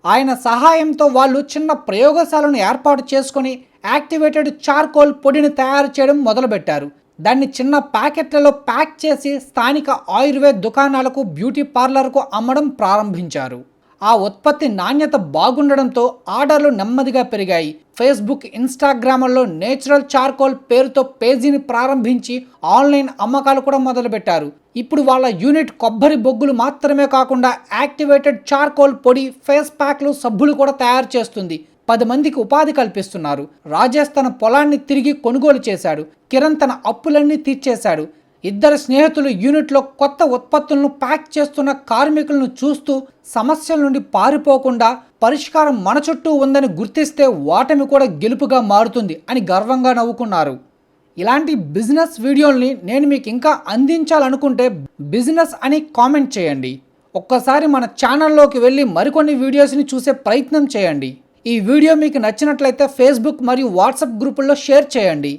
ఆయన సహాయంతో వాళ్ళు చిన్న ప్రయోగశాలను ఏర్పాటు చేసుకొని యాక్టివేటెడ్ చార్కోల్ పొడిని తయారు చేయడం మొదలుపెట్టారు. దాన్ని చిన్న ప్యాకెట్లలో ప్యాక్ చేసి స్థానిక ఆయుర్వేద దుకాణాలకు, బ్యూటీ పార్లర్కు అమ్మడం ప్రారంభించారు. ఆ ఉత్పత్తి నాణ్యత బాగుండడంతో ఆర్డర్లు నెమ్మదిగా పెరిగాయి. ఫేస్బుక్, ఇన్స్టాగ్రామ్లో నేచురల్ చార్కోల్ పేరుతో పేజీని ప్రారంభించి ఆన్లైన్ అమ్మకాలు కూడా మొదలుపెట్టారు. ఇప్పుడు వాళ్ళ యూనిట్ కొబ్బరి బొగ్గులు మాత్రమే కాకుండా యాక్టివేటెడ్ చార్కోల్ పొడి, ఫేస్ ప్యాక్లు, సబ్బులు కూడా తయారు చేస్తుంది. 10 మందికి ఉపాధి కల్పిస్తున్నారు. రాజేష్ తన పొలాన్ని తిరిగి కొనుగోలు చేశాడు. కిరణ్ తన అప్పులన్నీ తీర్చేశాడు. ఇద్దరు స్నేహితులు యూనిట్లో కొత్త ఉత్పత్తులను ప్యాక్ చేస్తున్న కార్మికులను చూస్తూ సమస్యల నుండి పారిపోకుండా పరిష్కారం మన చుట్టూ ఉందని గుర్తిస్తే ఓటమి కూడా గెలుపుగా మారుతుంది అని గర్వంగా నవ్వుకున్నారు. ఇలాంటి బిజినెస్ వీడియోల్ని నేను మీకు ఇంకా అందించాలనుకుంటే బిజినెస్ అని కామెంట్ చేయండి. ఒక్కసారి మన ఛానల్లోకి వెళ్ళి మరికొన్ని వీడియోస్ని చూసే ప్రయత్నం చేయండి. ఈ వీడియో మీకు నచ్చినట్లయితే ఫేస్బుక్ మరియు వాట్సాప్ గ్రూపుల్లో షేర్ చేయండి.